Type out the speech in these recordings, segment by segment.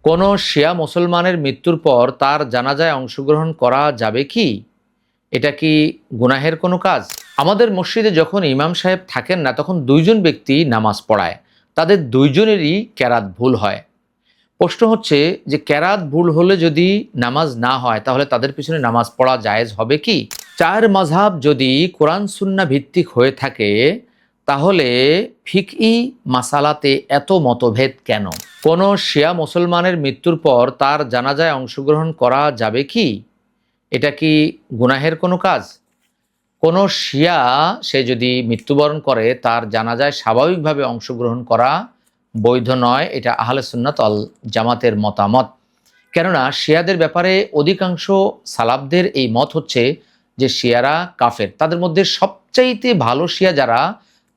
কোনো শিয়া মুসলমানের মৃত্যুর পর তার জানাজায় অংশগ্রহণ করা যাবে কি? এটা কি গুনাহের কোনো কাজ? আমাদের মসজিদে যখন ইমাম সাহেব থাকেন না, তখন দুইজন ব্যক্তি নামাজ পড়ায়। তাদের দুইজনেরই কেরাত ভুল হয়। প্রশ্ন হচ্ছে যে কেরাত ভুল হলে যদি নামাজ না হয়, তাহলে তাদের পিছনে নামাজ পড়া জায়েজ হবে কি? চার মাযহাব যদি কোরআন সুন্নাহ ভিত্তিক হয়ে থাকে, তাহলে ফিকহি মাসালাতে এত মতভেদ কেন? কোনো শিয়া মুসলমানের মৃত্যুর পর তার জানাজায় অংশগ্রহণ করা যাবে কি? এটা কি গুনাহের কোনো কাজ? কোনো শিয়া সে যদি মৃত্যুবরণ করে, তার জানাজায় স্বাভাবিকভাবে অংশগ্রহণ করা বৈধ নয়। এটা আহলে সুন্নাত ওয়াল জামাতের মতামত। কেননা শিয়াদের ব্যাপারে অধিকাংশ সালাফদের এই মত হচ্ছে যে শিয়ারা কাফের। তাদের মধ্যে সবচাইতে ভালো শিয়া যারা,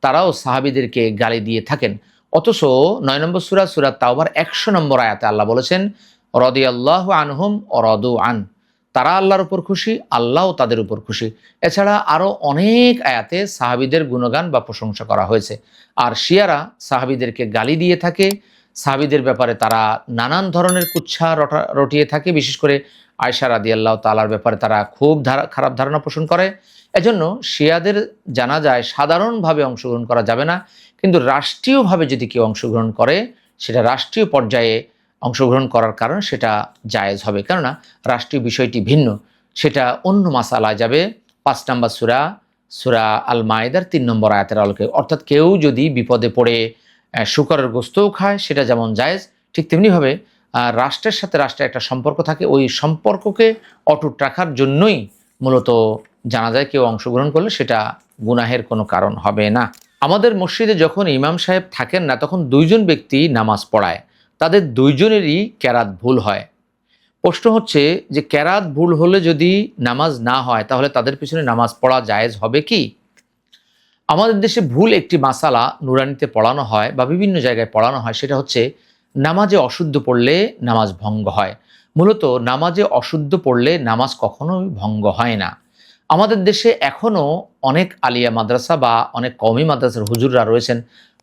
তারাও সাহাবীদেরকে গালি দিয়ে থাকেন। অথচ ৯ নম্বর সূরা, সূরা তাওবার ১০০ নম্বর আয়াতে আল্লাহ বলেছেন, রাদিয়াল্লাহু আনহুম ওয়া রাদু আন। তারা আল্লাহর উপর খুশি, আল্লাহও তাদের উপর খুশি। এছাড়া আরও অনেক আয়াতে সাহাবীদের গুণগান বা প্রশংসা করা হয়েছে। আর শিয়ারা সাহাবীদেরকে গালি দিয়ে থাকে, সাহাবীদের ব্যাপারে তারা নানান ধরনের কুচ্ছা রটিয়ে থাকে। বিশেষ করে আয়েশা রাদিয়াল্লাহু তাআলার ব্যাপারে তারা খুব খারাপ ধারণা পোষণ করে। এজন্য শিয়াদের জানাজায় সাধারণভাবে অংশগ্রহণ করা যাবে না, কিন্তু রাষ্ট্রীয়ভাবে যদি কেউ অংশগ্রহণ করে, সেটা রাষ্ট্রীয় পর্যায়ে অংশগ্রহণ করার কারণ সেটা জায়েজ হবে। কেননা রাষ্ট্রীয় বিষয়টি ভিন্ন, সেটা অন্য মাসালায় যাবে। ৫ নম্বর সূরা, সূরা আল মায়েদার ৩ নম্বর আয়াতের আলোকে। অর্থাৎ কেউ যদি বিপদে পড়ে শূকরের গোস্তও খায়, সেটা যেমন জায়েজ, ঠিক তেমনিভাবে রাষ্ট্রের সাথে রাষ্ট্রের একটা সম্পর্ক থাকে, ওই সম্পর্ককে অটুট রাখার জন্যই মূলত জানাজায় কেউ অংশগ্রহণ করলে সেটা গুনাহের কোনো কারণ হবে না। আমাদের মসজিদে যখন ইমাম সাহেব থাকেন না, তখন দুইজন ব্যক্তি নামাজ পড়ায়। তাদের দুইজনেরই কেরাত ভুল হয়। প্রশ্ন হচ্ছে যে কেরাত ভুল হলে যদি নামাজ না হয়, তাহলে তাদের পিছনে নামাজ পড়া জায়েজ হবে কি? আমাদের দেশে ভুল একটি মাসালা নুরানিতে পড়ানো হয় বা বিভিন্ন জায়গায় পড়ানো হয়, সেটা হচ্ছে নামাজে অশুদ্ধ পড়লে নামাজ ভঙ্গ হয়। মূলত নামাজে অশুদ্ধ পড়লে নামাজ কখনোই ভঙ্গ হয় না। আমাদের দেশে এখনও অনেক আলিয়া মাদ্রাসা বা অনেক কওমি মাদ্রাসার হুজুররা রয়েছেন,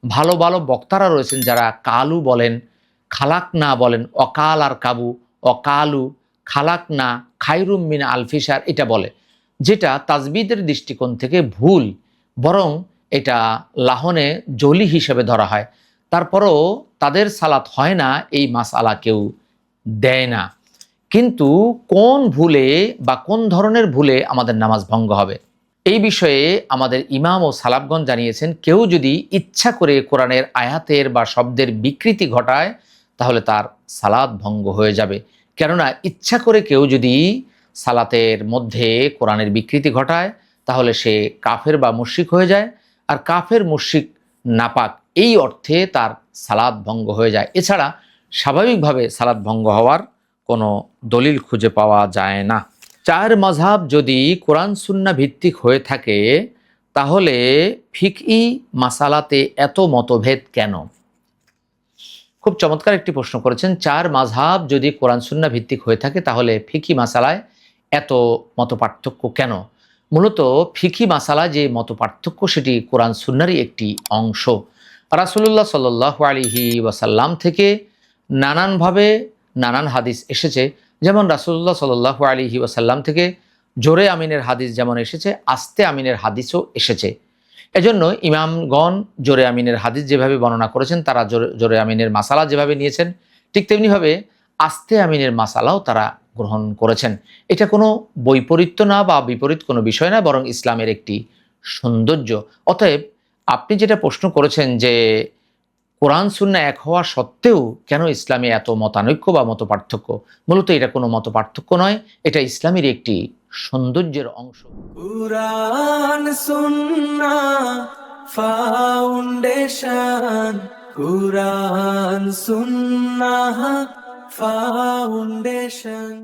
ভালো ভালো বক্তারা রয়েছেন, যারা কালু বলেন, খালাক না বলেন, অকাল আর কাবু, অকালু খালাক না খায়রুম মিন আলফিসার, এটা বলে, যেটা তাজবিদের দৃষ্টিকোণ থেকে ভুল। বরং এটা লাহনে জলি হিসেবে ধরা হয়। তারপরও তাদের সালাত হয় না, এই মাসআলা কেউ দেয় না। কিন্তু কোন ভুলে বা কোন ধরনের ভুলে আমাদের নামাজ ভঙ্গ হবে, এই বিষয়ে আমাদের ইমাম ও সালাফগণ জানিয়েছেন, কেউ যদি ইচ্ছা করে কোরআনের আয়াতের বা শব্দের বিকৃতি ঘটায়, তাহলে তার সালাত ভঙ্গ হয়ে যাবে। কেননা ইচ্ছা করে কেউ যদি সালাতের মধ্যে কোরআনের বিকৃতি ঘটায়, তাহলে সে কাফের বা মুশরিক হয়ে যায়। আর কাফের, মুশরিক, নাপাক, এই অর্থে তার সালাত ভঙ্গ হয়ে যায়। এছাড়া স্বাভাবিকভাবে সালাত ভঙ্গ হওয়ার কোনো দলিল খুঁজে পাওয়া যায় না। চার মাযহাব যদি কোরআন সুন্নাহ ভিত্তিক হয়ে থাকে, তাহলে ফিকহি মাসালাতে এত মতভেদ কেন? খুব চমৎকার একটি প্রশ্ন করেছেন। চার মাযহাব যদি কোরআন সুন্নাহ ভিত্তিক হয়ে থাকে, তাহলে ফিকহি মাসালায় এত মত পার্থক্য কেন? মূলত ফিকহি মাসালায় যে মত পার্থক্য, সেটি কোরআন সুন্নাহরই একটি অংশ। রাসূলুল্লাহ সাল্লাল্লাহু আলাইহি ওয়াসাল্লাম থেকে নানানভাবে নানান হাদিস এসেছে। যেমন রাসূলুল্লাহ সাল্লাল্লাহু আলাইহি ওয়াসাল্লাম থেকে জোরে আমিনের হাদিস যেমন এসেছে, আস্তে আমিনের হাদিসও এসেছে। এজন্য ইমামগণ জোরে আমিনের হাদিস যেভাবে বর্ণনা করেছেন, তারা জোরে আমিনের মাসালা যেভাবে নিয়েছেন, ঠিক তেমনিভাবে আস্তে আমিনের মাসালাও তারা গ্রহণ করেছেন। এটা কোনো বৈপরীত্য না বা বিপরীত কোনো বিষয় না, বরং ইসলামের একটি সৌন্দর্য। অতএব আপনি যেটা প্রশ্ন করেছেন যে কোরআন সুন্নাহ এক হওয়া সত্ত্বেও কেন ইসলামে এত মতানৈক্য বা মত পার্থক্য, মূলত এটা কোনো মত পার্থক্য নয়, এটা ইসলামের একটি সৌন্দর্যের অংশ। কুরআন সুন্নাহ ফাউন্ডেশন, কুরআন সুন্নাহ ফাউন্ডেশন।